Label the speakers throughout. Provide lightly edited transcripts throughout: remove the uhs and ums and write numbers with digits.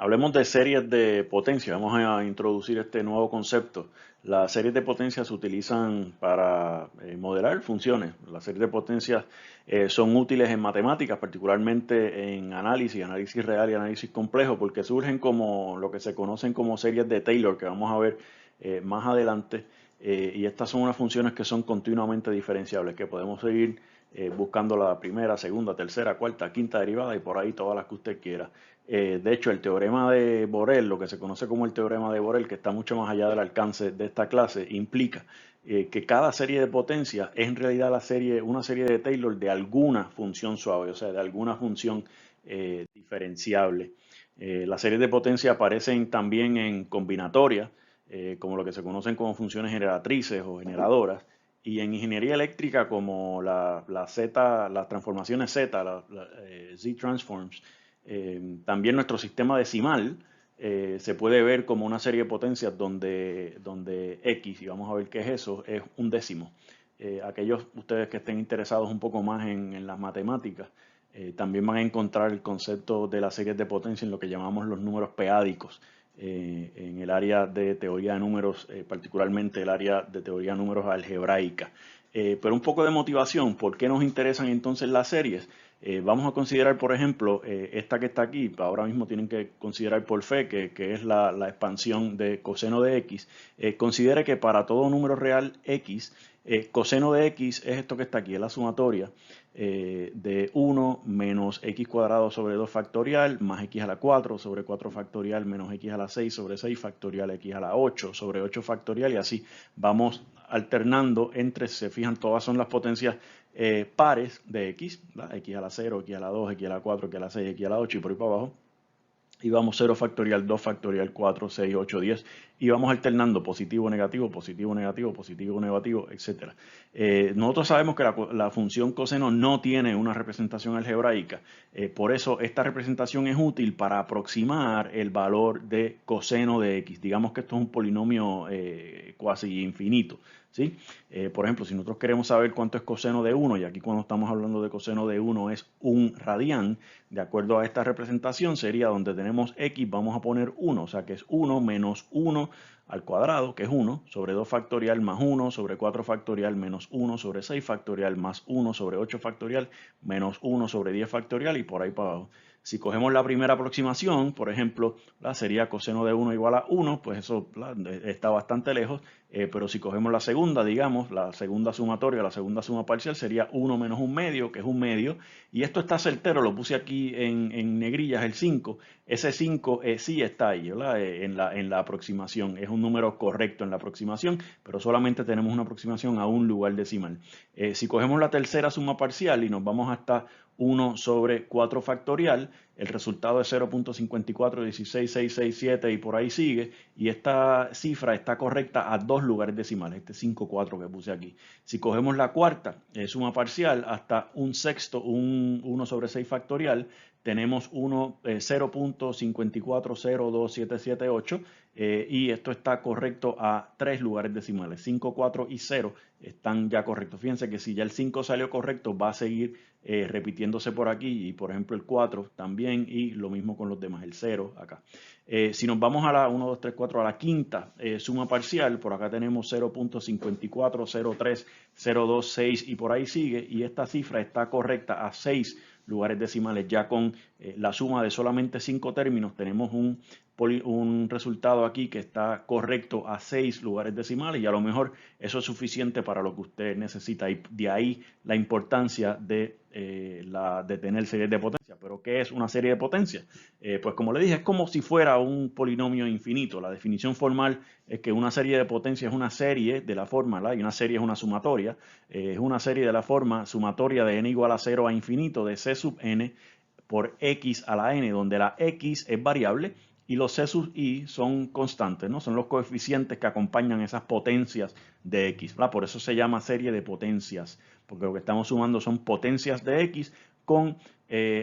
Speaker 1: Hablemos de series de potencia. Vamos a introducir este nuevo concepto. Las series de potencia se utilizan para modelar funciones. Las series de potencia son útiles en matemáticas, particularmente en análisis real y análisis complejo, porque surgen como lo que se conocen como series de Taylor, que vamos a ver más adelante. Y estas son unas funciones que son continuamente diferenciables, que podemos seguir buscando la primera, segunda, tercera, cuarta, quinta derivada y por ahí todas las que usted quiera. De hecho, el teorema de Borel, lo que se conoce como el teorema de Borel, que está mucho más allá del alcance de esta clase, implica que cada serie de potencias es en realidad una serie de Taylor de alguna función suave, o sea, de alguna función diferenciable. Las series de potencia aparecen también en combinatorias, como lo que se conocen como funciones generatrices o generadoras, y en ingeniería eléctrica como las transformaciones Z, Z-transforms. También nuestro sistema decimal se puede ver como una serie de potencias donde X, y vamos a ver qué es eso, es un décimo. Aquellos ustedes que estén interesados un poco más en las matemáticas, también van a encontrar el concepto de las series de potencia en lo que llamamos los números peádicos, en el área de teoría de números, particularmente el área de teoría de números algebraica. Pero un poco de motivación, ¿por qué nos interesan entonces las series? Vamos a considerar, por ejemplo, esta que está aquí, ahora mismo tienen que considerar por fe, que es la expansión de coseno de x. Considere que para todo número real x, coseno de x es esto que está aquí, es la sumatoria de 1 menos x cuadrado sobre 2 factorial más x a la 4 sobre 4 factorial menos x a la 6 sobre 6 factorial x a la 8 sobre 8 factorial, y así vamos alternando entre, se fijan, todas son las potencias pares de x, ¿verdad? X a la 0, x a la 2, x a la 4, x a la 6, x a la 8 y por ahí para abajo. Y vamos 0 factorial, 2 factorial, 4, 6, 8, 10. Y vamos alternando positivo, negativo, positivo, negativo, positivo, negativo, etc. Nosotros sabemos que la función coseno no tiene una representación algebraica. Por eso esta representación es útil para aproximar el valor de coseno de x. Digamos que esto es un polinomio cuasi infinito, ¿sí? Por ejemplo, si nosotros queremos saber cuánto es coseno de 1, y aquí cuando estamos hablando de coseno de 1 es un radián, de acuerdo a esta representación sería donde tenemos x, vamos a poner 1, o sea que es 1 menos 1 al cuadrado, que es 1, sobre 2 factorial más 1, sobre 4 factorial menos 1, sobre 6 factorial más 1, sobre 8 factorial menos 1, sobre 10 factorial y por ahí para abajo. Si cogemos la primera aproximación, por ejemplo, sería coseno de 1 igual a 1, pues eso está bastante lejos, pero si cogemos la segunda, digamos, la segunda sumatoria, la segunda suma parcial sería 1 menos 1 medio, que es 1 medio, y esto está certero, lo puse aquí en negrillas, el 5, ese 5 sí está ahí, ¿verdad? En la aproximación, es un número correcto en la aproximación, pero solamente tenemos una aproximación a un lugar decimal. Si cogemos la tercera suma parcial y nos vamos hasta 1 sobre 4 factorial, el resultado es 0.5416667 y por ahí sigue, y esta cifra está correcta a dos lugares decimales, este 5,4 que puse aquí. Si cogemos la cuarta suma parcial hasta un sexto, un 1 sobre 6 factorial, tenemos 0.5402778 y esto está correcto a tres lugares decimales, 5, 4 y 0 están ya correctos. Fíjense que si ya el 5 salió correcto, va a seguir repitiéndose por aquí, y por ejemplo el 4 también, y lo mismo con los demás, el 0 acá. Si nos vamos a la 1, 2, 3, 4, a la quinta suma parcial, por acá tenemos 0.54030226 y por ahí sigue, y esta cifra está correcta a 6 lugares decimales. Ya con la suma de solamente 5 términos tenemos un resultado aquí que está correcto a 6 lugares decimales, y a lo mejor eso es suficiente para lo que usted necesita, y de ahí la importancia de tener series de potencia. ¿Pero qué es una serie de potencia? Pues como le dije, es como si fuera un polinomio infinito. La definición formal es que una serie de potencia es una serie de la forma, ¿la? Y una serie es una sumatoria, es una serie de la forma sumatoria de n igual a 0 a infinito de c sub n por x a la n, donde la x es variable y los c sub i son constantes, ¿no? Son los coeficientes que acompañan esas potencias de x, ¿verdad? Por eso se llama serie de potencias, porque lo que estamos sumando son potencias de x con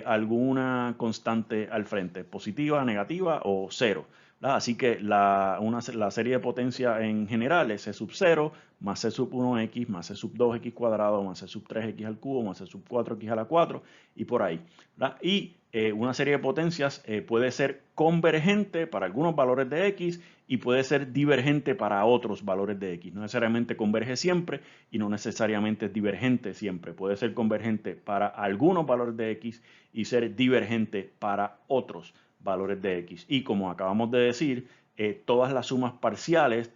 Speaker 1: alguna constante al frente, positiva, negativa o cero, ¿verdad? Así que la serie de potencia en general es c sub 0 más c sub 1x más c sub 2x cuadrado más c sub 3x al cubo más c sub 4x a la 4 y por ahí, ¿verdad? Y una serie de potencias puede ser convergente para algunos valores de x y puede ser divergente para otros valores de x. No necesariamente converge siempre y no necesariamente es divergente siempre. Puede ser convergente para algunos valores de x y ser divergente para otros valores de x. Y como acabamos de decir, todas las sumas parciales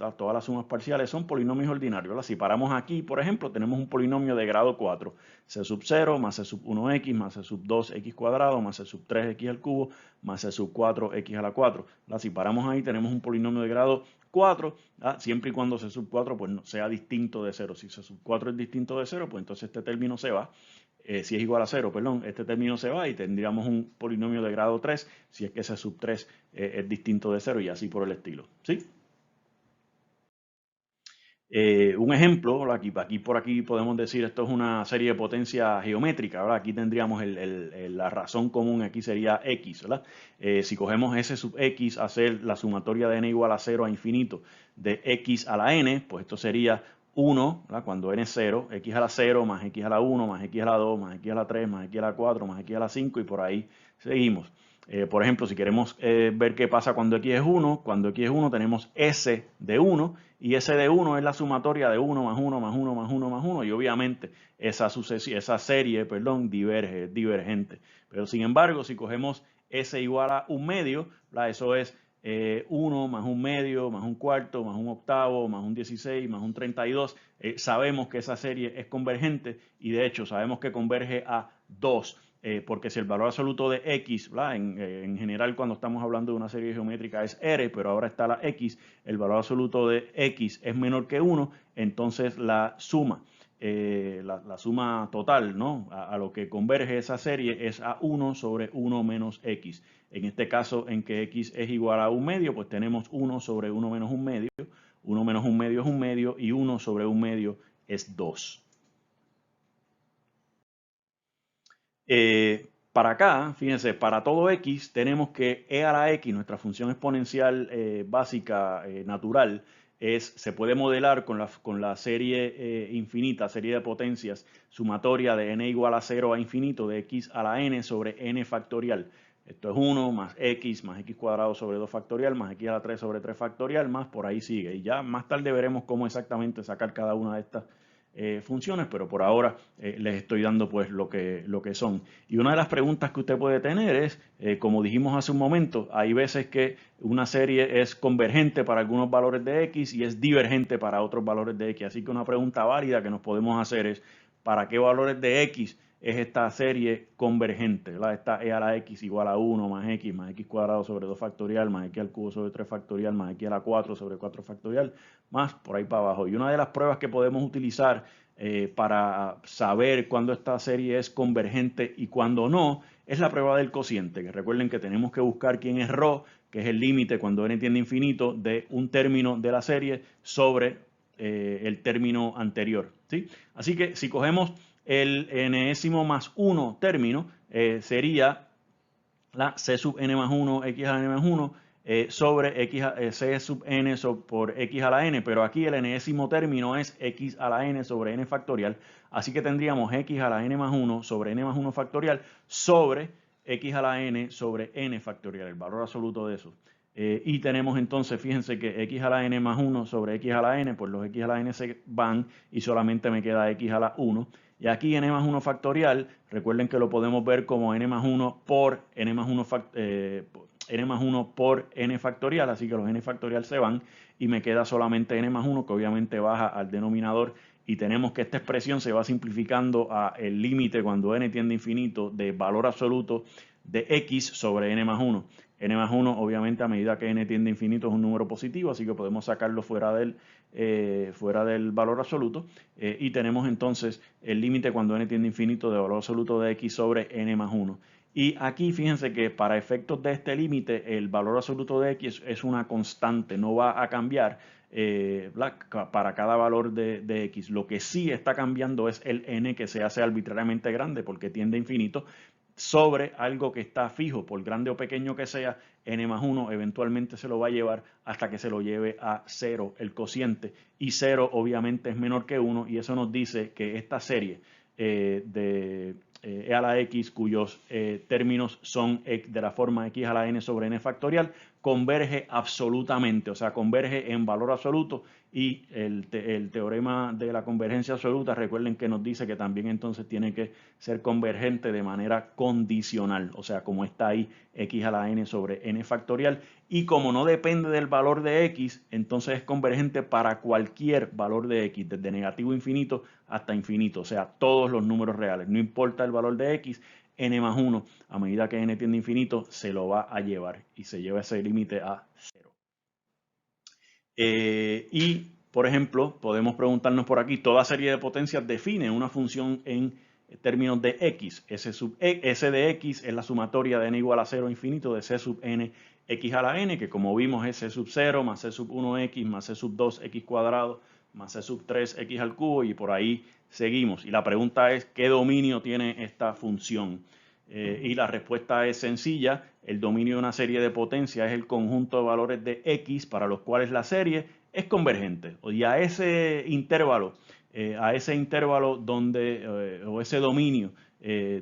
Speaker 1: son polinomios ordinarios, ¿verdad? Si paramos aquí, por ejemplo, tenemos un polinomio de grado 4, c sub 0 más c sub 1x más c sub 2x cuadrado más c sub 3x al cubo más c sub 4x a la 4. ¿Verdad? Si paramos ahí, tenemos un polinomio de grado 4, ¿verdad? Siempre y cuando c sub 4 pues, no sea distinto de 0. Si c sub 4 es distinto de 0, pues entonces este término se va. Si es igual a 0, perdón, este término se va y tendríamos un polinomio de grado 3 si es que c sub 3 es distinto de 0 y así por el estilo. ¿Sí? Un ejemplo, aquí por aquí podemos decir esto es una serie de potencia geométrica, ¿verdad? Aquí tendríamos la razón común, aquí sería x, ¿verdad? Si cogemos s sub x, hacer la sumatoria de n igual a 0 a infinito de x a la n, pues esto sería 1, ¿verdad? Cuando n es 0, x a la 0 más x a la 1 más x a la 2 más x a la 3 más x a la 4 más x a la 5 y por ahí seguimos. Por ejemplo, si queremos ver qué pasa cuando x es 1, cuando x es 1 tenemos s de 1 y s de 1 es la sumatoria de 1 más 1 más 1 más 1 más 1 y obviamente esa serie diverge, es divergente. Pero sin embargo, si cogemos s igual a un medio, ¿verdad? Eso es 1 más un medio más un cuarto más un octavo más un 16 más un 32, sabemos que esa serie es convergente y de hecho sabemos que converge a 2. Porque si el valor absoluto de x, en general cuando estamos hablando de una serie geométrica es r, pero ahora está la x, el valor absoluto de x es menor que 1, entonces la suma, la suma total, ¿no? A lo que converge esa serie es a 1 sobre 1 menos x. En este caso, en que x es igual a un medio, pues tenemos 1 sobre 1 menos un medio, 1 menos un medio es un medio y 1 sobre un medio es 2. Para acá, fíjense, para todo x tenemos que e a la x, nuestra función exponencial básica natural, se puede modelar con la serie infinita, serie de potencias sumatoria de n igual a 0 a infinito de x a la n sobre n factorial. Esto es 1 más x cuadrado sobre 2 factorial más x a la 3 sobre 3 factorial más por ahí sigue. Y ya más tarde veremos cómo exactamente sacar cada una de estas funciones, pero por ahora les estoy dando pues lo que son. Y una de las preguntas que usted puede tener es, como dijimos hace un momento, hay veces que una serie es convergente para algunos valores de x y es divergente para otros valores de x. Así que una pregunta válida que nos podemos hacer es, ¿para qué valores de x es esta serie convergente? ¿Verdad? Esta e a la x igual a 1 más x cuadrado sobre 2 factorial más x al cubo sobre 3 factorial más x a la 4 sobre 4 factorial más por ahí para abajo. Y una de las pruebas que podemos utilizar para saber cuándo esta serie es convergente y cuándo no es la prueba del cociente, que recuerden que tenemos que buscar quién es ρ, que es el límite cuando n tiende a infinito de un término de la serie sobre el término anterior, ¿sí? Así que si cogemos el enésimo más 1 término, sería la c sub n más 1 x a la n más 1 sobre c sub n por x a la n, pero aquí el enésimo término es x a la n sobre n factorial, así que tendríamos x a la n más 1 sobre n más 1 factorial sobre x a la n sobre n factorial, el valor absoluto de eso. Y tenemos entonces, fíjense que x a la n más 1 sobre x a la n, pues los x a la n se van y solamente me queda x a la 1. Y aquí n más 1 factorial, recuerden que lo podemos ver como n más 1 por n más 1, n más 1 por n factorial, así que los n factorial se van y me queda solamente n más 1, que obviamente baja al denominador. Y tenemos que esta expresión se va simplificando a el límite cuando n tiende a infinito de valor absoluto de x sobre n más 1. N más 1, obviamente, a medida que n tiende a infinito es un número positivo, así que podemos sacarlo fuera del valor absoluto. Y tenemos entonces el límite cuando n tiende a infinito de valor absoluto de x sobre n más 1. Y aquí fíjense que para efectos de este límite, el valor absoluto de x es una constante, no va a cambiar para cada valor de x. Lo que sí está cambiando es el n, que se hace arbitrariamente grande porque tiende a infinito, sobre algo que está fijo, por grande o pequeño que sea, n más 1 eventualmente se lo va a llevar hasta que se lo lleve a 0 el cociente, y 0 obviamente es menor que 1, y eso nos dice que esta serie e a la x cuyos términos son de la forma x a la n sobre n factorial, converge absolutamente, o sea, converge en valor absoluto, y el teorema de la convergencia absoluta, recuerden que nos dice que también entonces tiene que ser convergente de manera condicional, o sea, como está ahí x a la n sobre n factorial, y como no depende del valor de x, entonces es convergente para cualquier valor de x, desde negativo infinito hasta infinito, o sea, todos los números reales, no importa el valor de x, n más 1, a medida que n tiende a infinito, se lo va a llevar y se lleva ese límite a 0. Y, por ejemplo, podemos preguntarnos por aquí, toda serie de potencias define una función en términos de x. S de x es la sumatoria de n igual a 0 a infinito de c sub n x a la n, que como vimos es c sub 0 más c sub 1x más c sub 2x cuadrado más c sub 3x al cubo, y por ahí seguimos. Y la pregunta es, ¿qué dominio tiene esta función? Y la respuesta es sencilla. El dominio de una serie de potencia es el conjunto de valores de x para los cuales la serie es convergente. Y a ese intervalo donde, o ese dominio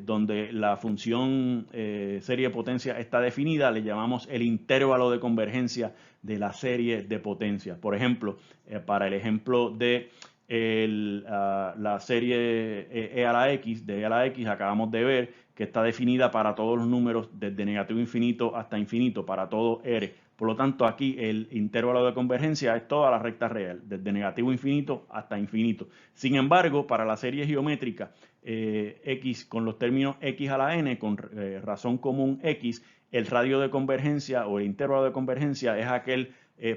Speaker 1: donde la función serie de potencia está definida, le llamamos el intervalo de convergencia de la serie de potencias. Por ejemplo, para el ejemplo de la serie e a la x, de e a la x, acabamos de ver que está definida para todos los números desde negativo infinito hasta infinito, para todo r. Por lo tanto, aquí el intervalo de convergencia es toda la recta real, desde negativo infinito hasta infinito. Sin embargo, para la serie geométrica x con los términos x a la n, con razón común x, el radio de convergencia o el intervalo de convergencia es aquel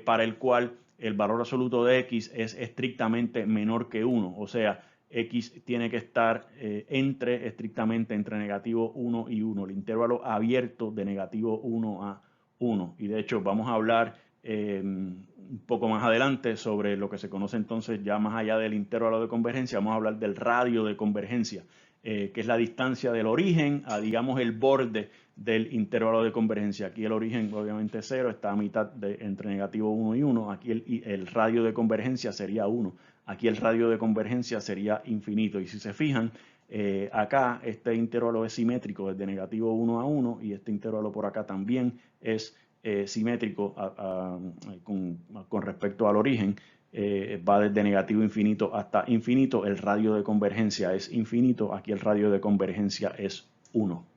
Speaker 1: para el cual el valor absoluto de x es estrictamente menor que 1, o sea, x tiene que estar estrictamente entre negativo 1 y 1, el intervalo abierto de negativo 1 a 1. Y de hecho vamos a hablar un poco más adelante sobre lo que se conoce entonces ya más allá del intervalo de convergencia. Vamos a hablar del radio de convergencia, que es la distancia del origen a, digamos, el borde del intervalo de convergencia. Aquí el origen obviamente es 0, está a mitad entre negativo 1 y 1. Aquí el radio de convergencia sería 1. Aquí el radio de convergencia sería infinito. Y si se fijan, acá este intervalo es simétrico desde negativo 1 a 1, y este intervalo por acá también es simétrico con respecto al origen. Va desde negativo infinito hasta infinito. El radio de convergencia es infinito. Aquí el radio de convergencia es 1.